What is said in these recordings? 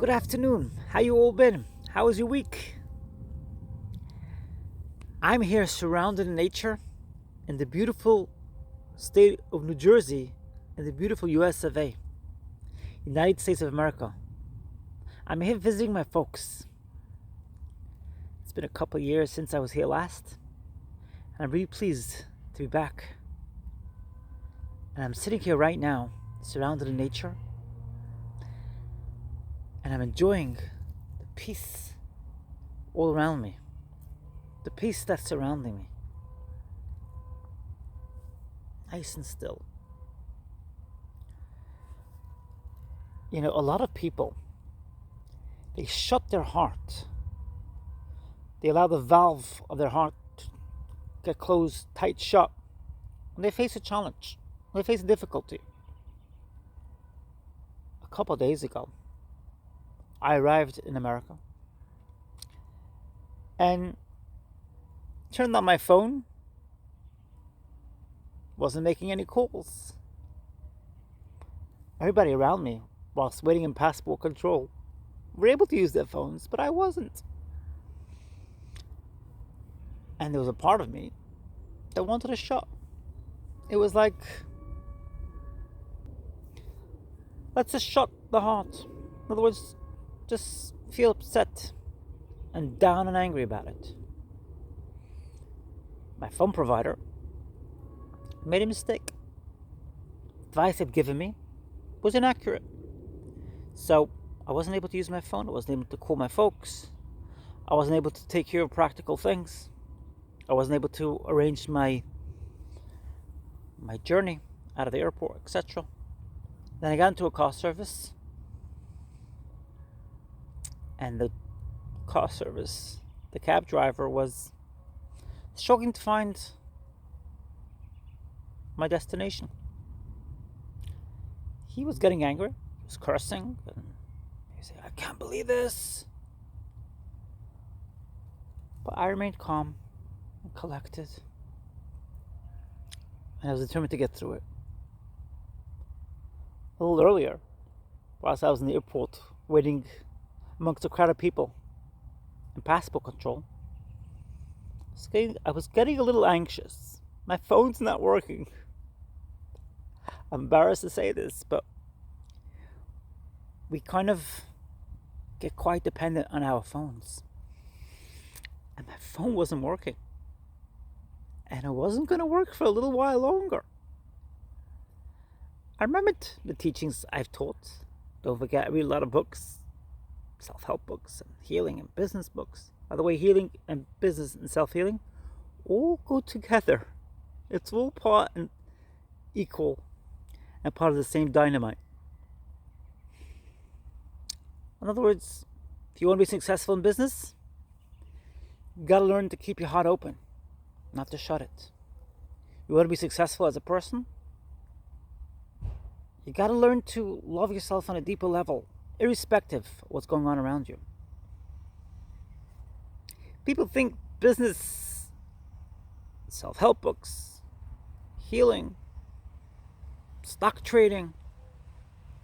Good afternoon. How you all been? How was your week? I'm here surrounded in nature in the beautiful state of New Jersey in the beautiful US of A, United States of America. I'm here visiting my folks. It's been a couple of years since I was here last, and I'm really pleased to be back. And I'm sitting here right now, surrounded in nature, and I'm enjoying the peace all around me, the peace that's surrounding me. Nice and still. You know, a lot of people, they shut their heart. They allow the valve of their heart to get closed tight shut when they face a challenge, when they face a difficulty. A couple of days ago, I arrived in America and turned on my phone, wasn't making any calls. Everybody around me, whilst waiting in passport control, were able to use their phones, but I wasn't. And there was a part of me that wanted a shot. It was like, let's just shut the heart. In other words, just feel upset and down and angry about it. My phone provider made a mistake. Advice they'd given me was inaccurate. So I wasn't able to use my phone. I wasn't able to call my folks. I wasn't able to take care of practical things. I wasn't able to arrange my journey out of the airport, etc. Then I got into a car service, and the car service, the cab driver was struggling to find my destination. He was getting angry, he was cursing, and he said, "I can't believe this." But I remained calm and collected, and I was determined to get through it. A little earlier, whilst I was in the airport waiting amongst a crowd of people in passport control, I was getting a little anxious. My phone's not working. I'm embarrassed to say this, but we kind of get quite dependent on our phones. And my phone wasn't working. And it wasn't going to work for a little while longer. I remembered the teachings I've taught. Don't forget, I read a lot of books, self-help books, and healing and business books. By the way, healing and business and self-healing all go together. It's all part and equal and part of the same dynamite. In other words, if you want to be successful in business, you got to learn to keep your heart open, not to shut it. You want to be successful as a person, you got to learn to love yourself on a deeper level, irrespective of what's going on around you. People think business, self-help books, healing, stock trading,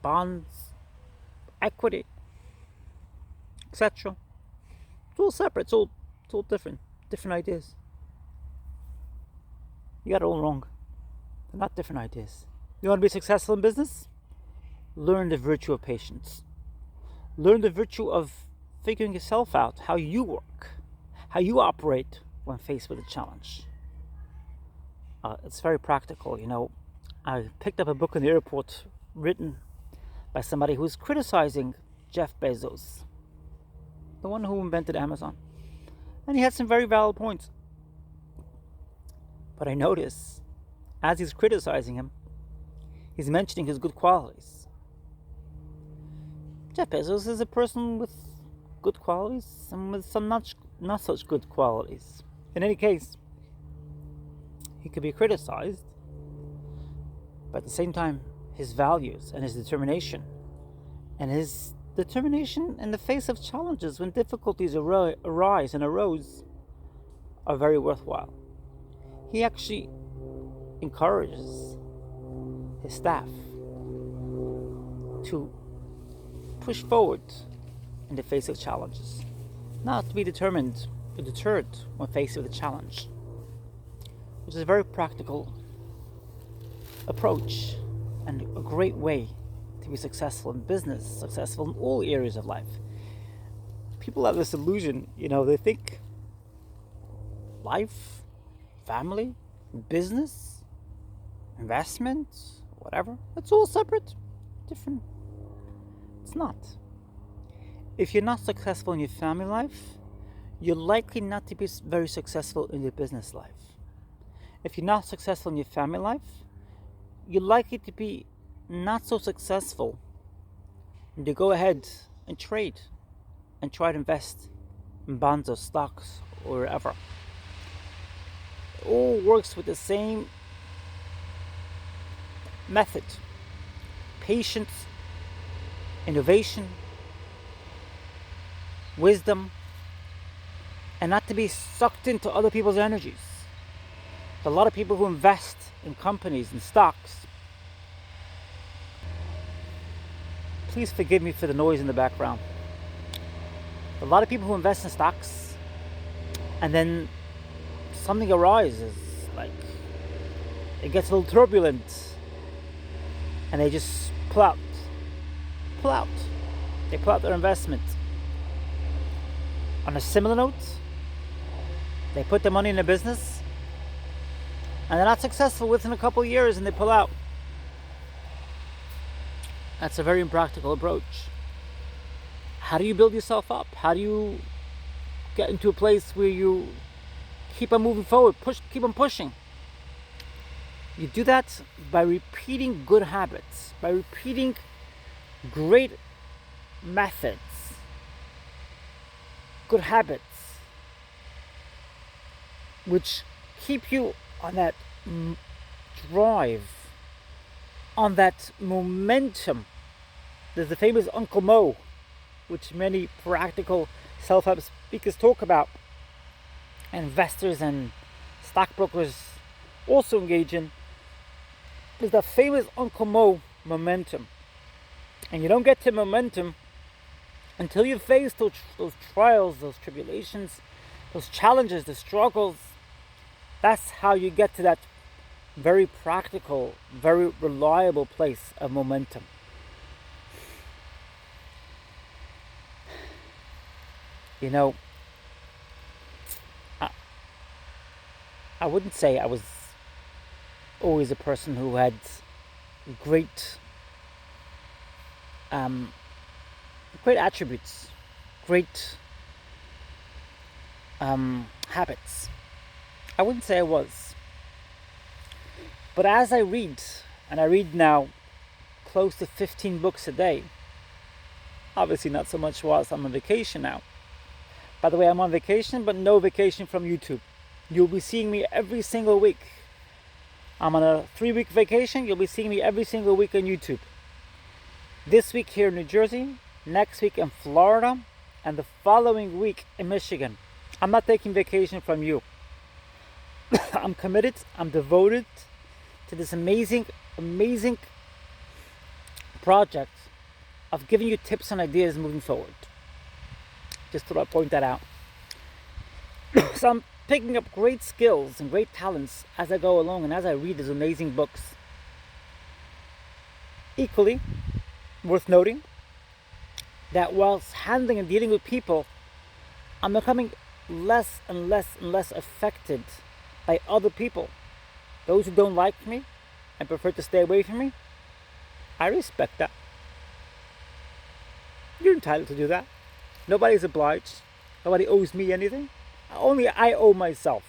bonds, equity, etc. It's all separate. It's all different ideas. You got it all wrong. They're not different ideas. You want to be successful in business? Learn the virtue of patience. Learn the virtue of figuring yourself out, how you work, how you operate when faced with a challenge. It's very practical. You know, I picked up a book in the airport written by somebody who's criticizing Jeff Bezos, the one who invented Amazon. And he had some very valid points. But I notice, as he's criticizing him, he's mentioning his good qualities. Jeff Bezos is a person with good qualities and with some not such good qualities. In any case, he could be criticized, but at the same time, his values and his determination in the face of challenges when difficulties arise and arose are very worthwhile. He actually encourages his staff to push forward in the face of challenges, not to be determined or deterred when faced with a challenge, which is a very practical approach and a great way to be successful in business, successful in all areas of life. People have this illusion, they think life, family, business, investment, whatever, it's all separate, different. It's not. If you're not successful in your family life, you're likely not to be very successful in your business life. If you're not successful in your family life, you're likely to be not so successful to go ahead and trade and try to invest in bonds or stocks or wherever. It all works with the same method: patience, innovation, wisdom, and not to be sucked into other people's energies. A lot of people who invest in companies and stocks, please forgive me for the noise in the background. A lot of people who invest in stocks and then something arises, like it gets a little turbulent, and they just pull out. They pull out their investment. On a similar note, they put their money in a business and they're not successful within a couple of years and they pull out. That's a very impractical approach. How do you build yourself up? How do you get into a place where you keep on moving forward, keep on pushing? You do that by repeating good habits, by repeating great methods, good habits, which keep you on that drive, on that momentum. There's the famous Uncle Mo, which many practical self-help speakers talk about, and investors and stockbrokers also engage in. There's the famous Uncle Mo momentum. And you don't get to momentum until you face those trials, those tribulations, those challenges, the struggles. That's how you get to that very practical, very reliable place of momentum. I wouldn't say I was always a person who had great attributes, great habits. I wouldn't say I was. But as I read, and I read now close to 15 books a day, obviously not so much whilst I'm on vacation now. By the way, I'm on vacation, but no vacation from YouTube. You'll be seeing me every single week. I'm on a 3-week vacation. You'll be seeing me every single week on YouTube. This week here in New Jersey, next week in Florida, and the following week in Michigan. I'm not taking vacation from you. I'm committed, I'm devoted to this amazing project of giving you tips and ideas moving forward. Just thought I'd point that out. So I'm picking up great skills and great talents as I go along and as I read these amazing books. Equally worth noting that whilst handling and dealing with people, I'm becoming less and less affected by other people. Those who don't like me and prefer to stay away from me, I respect that. You're entitled to do that. Nobody's obliged. Nobody owes me anything. Only I owe myself.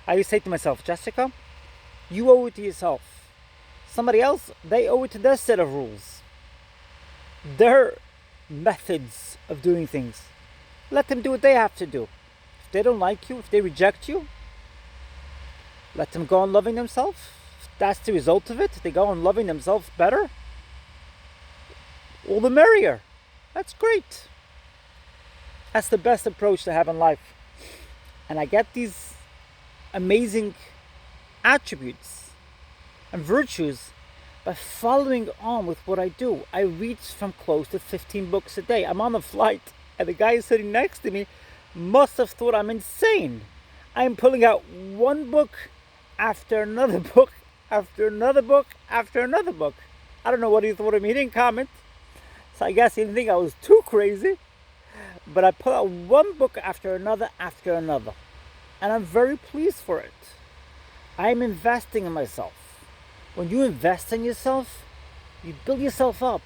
I used to say to myself, Jessica, you owe it to yourself. Somebody else, they owe it to their set of rules, their methods of doing things. Let them do what they have to do. If they don't like you, if they reject you, let them go on loving themselves. If that's the result of it, they go on loving themselves better, all the merrier. That's great. That's the best approach to have in life. And I get these amazing attributes and virtues by following on with what I do. I read from close to 15 books a day. I'm on a flight, and the guy sitting next to me must have thought I'm insane. I'm pulling out one book after another book after another book after another book. I don't know what he thought of me. He didn't comment, so I guess he didn't think I was too crazy. But I pull out one book after another, and I'm very pleased for it. I'm investing in myself. When you invest in yourself, you build yourself up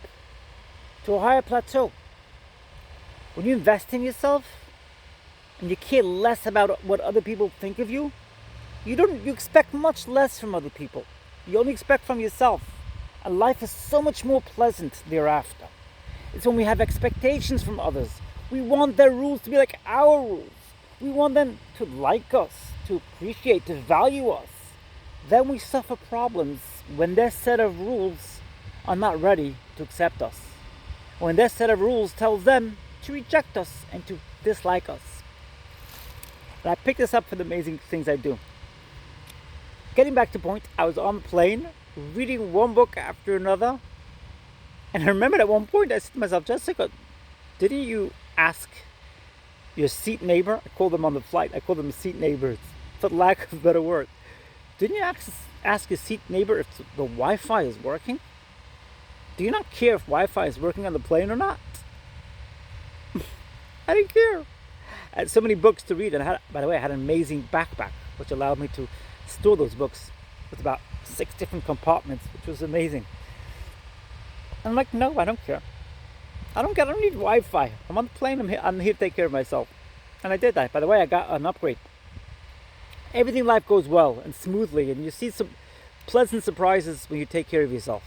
to a higher plateau. When you invest in yourself and you care less about what other people think of you, you expect much less from other people. You only expect from yourself. And life is so much more pleasant thereafter. It's when we have expectations from others. We want their rules to be like our rules. We want them to like us, to appreciate, to value us. Then we suffer problems when their set of rules are not ready to accept us. When their set of rules tells them to reject us and to dislike us. And I picked this up for the amazing things I do. Getting back to point, I was on the plane, reading one book after another. And I remembered at one point I said to myself, Jessica, didn't you ask your seat neighbor? I call them on the flight, I call them seat neighbors, for lack of a better word. Didn't you ask your seat neighbor if the Wi-Fi is working? Do you not care if Wi-Fi is working on the plane or not? I didn't care. I had so many books to read, and by the way, I had an amazing backpack, which allowed me to store those books with about 6 different compartments, which was amazing. And I'm like, no, I don't care. I don't need Wi-Fi. I'm on the plane, I'm here to take care of myself. And I did that. By the way, I got an upgrade. Everything in life goes well and smoothly, and you see some pleasant surprises when you take care of yourself.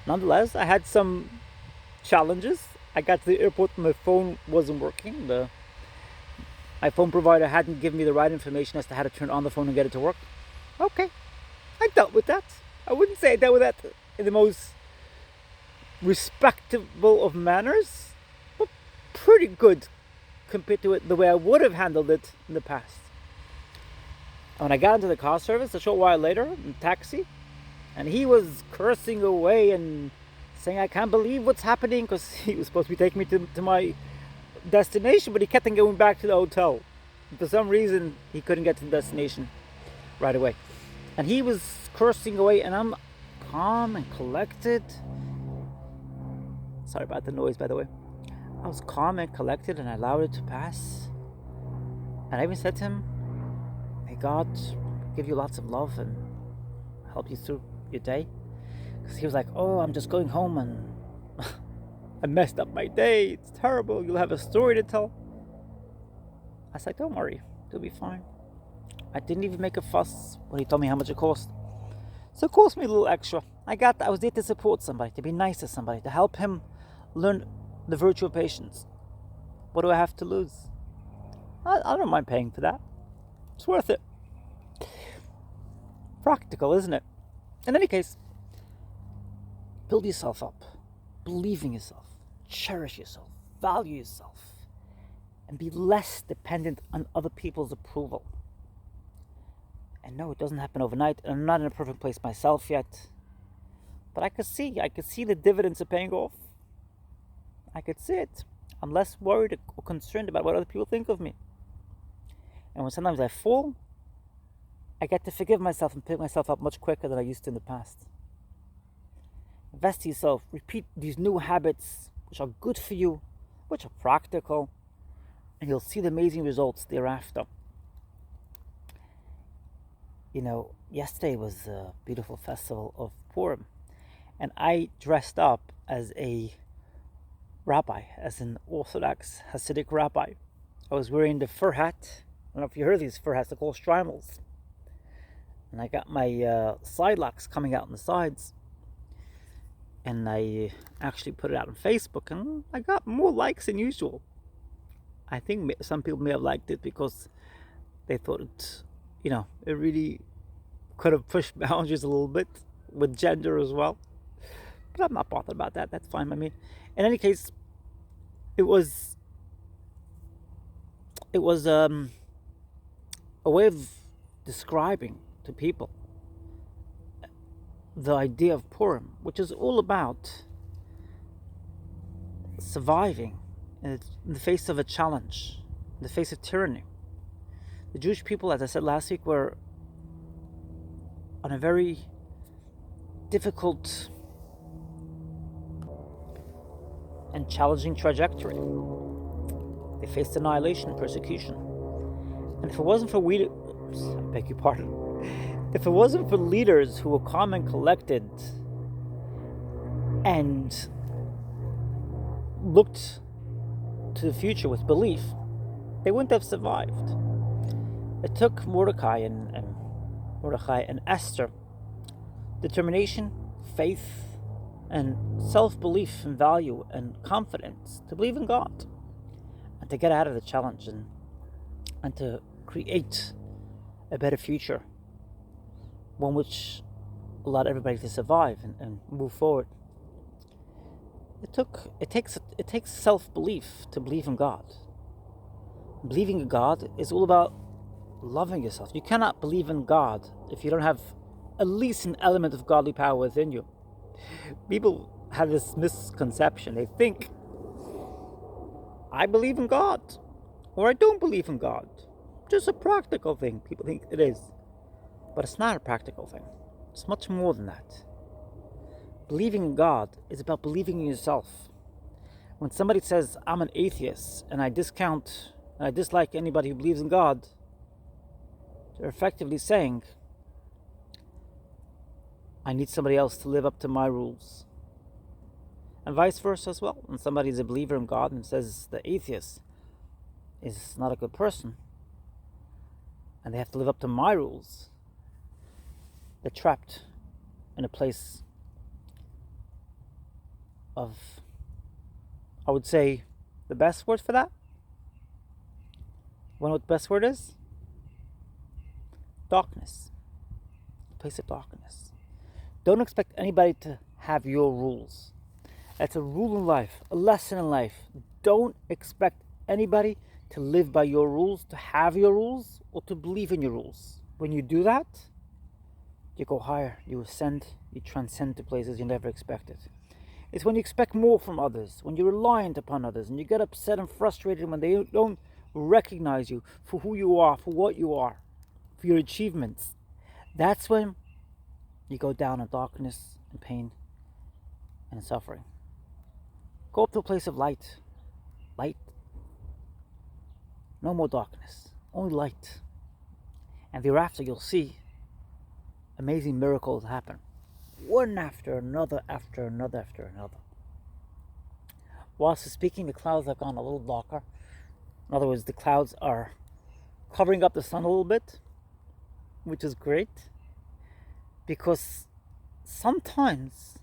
Nonetheless, I had some challenges. I got to the airport and my phone wasn't working. My phone provider hadn't given me the right information as to how to turn on the phone and get it to work. Okay, I dealt with that. I wouldn't say I dealt with that in the most respectable of manners, but pretty good compared to the way I would have handled it in the past. And when I got into the car service a short while later in taxi, and he was cursing away and saying I can't believe what's happening, because he was supposed to be taking me to my destination, but he kept on going back to the hotel. And for some reason, he couldn't get to the destination right away. And he was cursing away, and I'm calm and collected. Sorry about the noise, by the way. I was calm and collected, and I allowed it to pass. And I even said to him, may God give you lots of love and help you through your day. Because he was like, oh, I'm just going home and I messed up my day. It's terrible. You'll have a story to tell. I was like, don't worry. It'll be fine. I didn't even make a fuss when he told me how much it cost. So it cost me a little extra. I was there to support somebody, to be nice to somebody, to help him learn the virtue of patience. What do I have to lose? I don't mind paying for that. It's worth it. Practical, isn't it? In any case, build yourself up. Believe in yourself. Cherish yourself. Value yourself. And be less dependent on other people's approval. And no, it doesn't happen overnight. And I'm not in a perfect place myself yet. But I could see the dividends are paying off. I could see it. I'm less worried or concerned about what other people think of me. And when sometimes I fall, I get to forgive myself and pick myself up much quicker than I used to in the past. Invest in yourself. Repeat these new habits, which are good for you, which are practical, and you'll see the amazing results thereafter. You know, yesterday was a beautiful festival of Purim, and I dressed up as a rabbi, as an Orthodox Hasidic rabbi. I was wearing the fur hat. I don't know if you heard of these fur hats, they're called shtreimels. And I got my side locks coming out on the sides. And I actually put it out on Facebook, and I got more likes than usual. I think some people may have liked it because they thought it really could have pushed boundaries a little bit with gender as well. But I'm not bothered about that. That's fine by me. In any case, it was a way of describing to people the idea of Purim, which is all about surviving in the face of a challenge, in the face of tyranny. The Jewish people, as I said last week, were on a very difficult and challenging trajectory. They faced annihilation and persecution. And if it wasn't for if it wasn't for leaders who were calm and collected and looked to the future with belief, they wouldn't have survived. It took Mordecai and Esther determination, faith, and self-belief and value and confidence to believe in God and to get out of the challenge and to create a better future, one which allowed everybody to survive and move forward. It takes self-belief to believe in God. Believing in God is all about loving yourself. You cannot believe in God if you don't have at least an element of godly power within you. People have this misconception. They think, I believe in God, or I don't believe in God. Just a practical thing. People think it is. But it's not a practical thing. It's much more than that. Believing in God is about believing in yourself. When somebody says, I'm an atheist, and I discount and I dislike anybody who believes in God, they're effectively saying, I need somebody else to live up to my rules. And vice versa as well. When somebody is a believer in God and says the atheist is not a good person, and they have to live up to my rules, they're trapped in a place of, I would say, the best word for that? You know what the best word is? Darkness. A place of darkness. Don't expect anybody to have your rules. That's a rule in life, a lesson in life. Don't expect anybody to live by your rules, to have your rules, or to believe in your rules. When you do that, you go higher, you ascend, you transcend to places you never expected. It's when you expect more from others, when you're reliant upon others, and you get upset and frustrated when they don't recognize you for who you are, for what you are, for your achievements. That's when you go down in darkness and pain and suffering. Go up to a place of light. Light. No more darkness. Only light. And thereafter you'll see amazing miracles happen. One after another, after another, after another. Whilst speaking, the clouds have gone a little darker. In other words, the clouds are covering up the sun a little bit, which is great. Because sometimes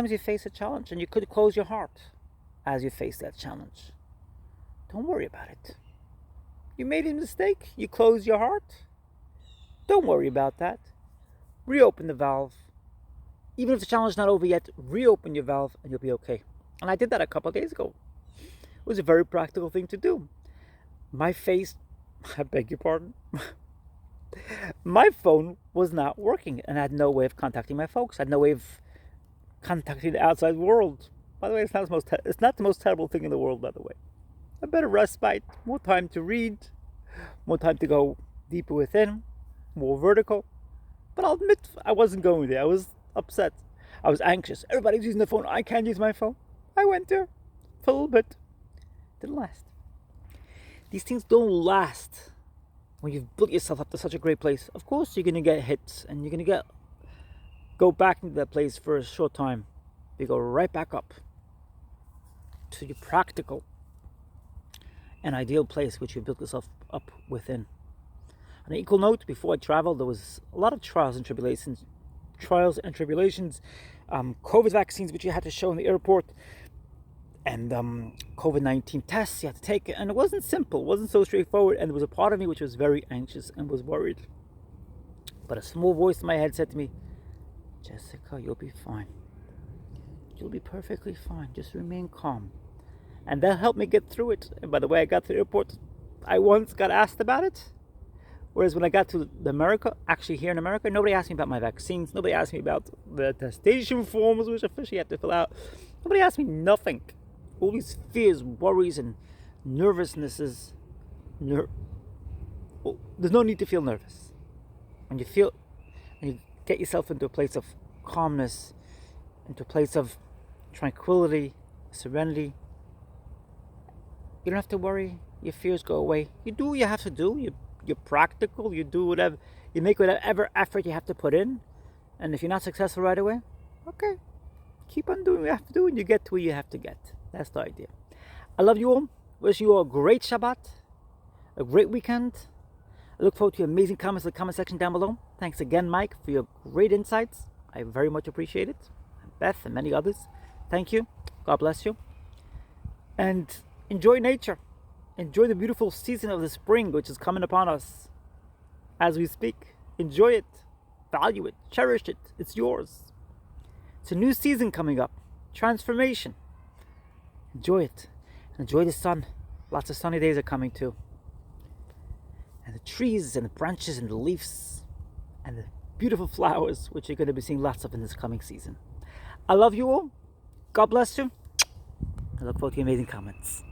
you face a challenge and you could close your heart as you face that challenge. Don't worry about it. You made a mistake, you closed your heart. Don't worry about that. Reopen the valve. Even if the challenge is not over yet, reopen your valve and you'll be okay. And I did that a couple of days ago. It was a very practical thing to do. My face, I beg your pardon, my phone was not working and I had no way of contacting my folks. I had no way of contacting the outside world. By the way, it's not the most terrible thing in the world, by the way. A better respite, more time to read, more time to go deeper within, more vertical. But I'll admit, I wasn't going there. I was upset. I was anxious. Everybody's using the phone. I can't use my phone. I went there for a little bit. Didn't last. These things don't last when you've built yourself up to such a great place. Of course, you're going to get hits and you're going to go back into that place for a short time. You go right back up to your practical and ideal place which you built yourself up within. On an equal note, before I traveled, there was a lot of trials and tribulations. COVID vaccines which you had to show in the airport, and COVID-19 tests you had to take, and it wasn't simple, it wasn't so straightforward, and there was a part of me which was very anxious and was worried. But a small voice in my head said to me, Jessica, you'll be fine. You'll be perfectly fine. Just remain calm. And that helped me get through it. And by the way, I got to the airport. I once got asked about it. Whereas when I got to America, actually here in America, nobody asked me about my vaccines. Nobody asked me about the attestation forms, which officially you have to fill out. Nobody asked me nothing. All these fears, worries, and nervousnesses. There's no need to feel nervous. When you get yourself into a place of calmness, into a place of tranquility, serenity, you don't have to worry. Your fears go away. You do what you have to do. You're practical. You do whatever. You make whatever effort you have to put in. And if you're not successful right away, okay, keep on doing what you have to do, and you get to where you have to get. That's the idea. I love you all. Wish you all a great Shabbat, a great weekend. I look forward to your amazing comments in the comment section down below. Thanks again, Mike, for your great insights. I very much appreciate it. Beth and many others, thank you. God bless you. And enjoy nature. Enjoy the beautiful season of the spring, which is coming upon us as we speak. Enjoy it. Value it. Cherish it. It's yours. It's a new season coming up. Transformation. Enjoy it. Enjoy the sun. Lots of sunny days are coming too. And the trees and the branches and the leaves and the beautiful flowers, which you're going to be seeing lots of in this coming season. I love you all. God bless you. I look forward to your amazing comments.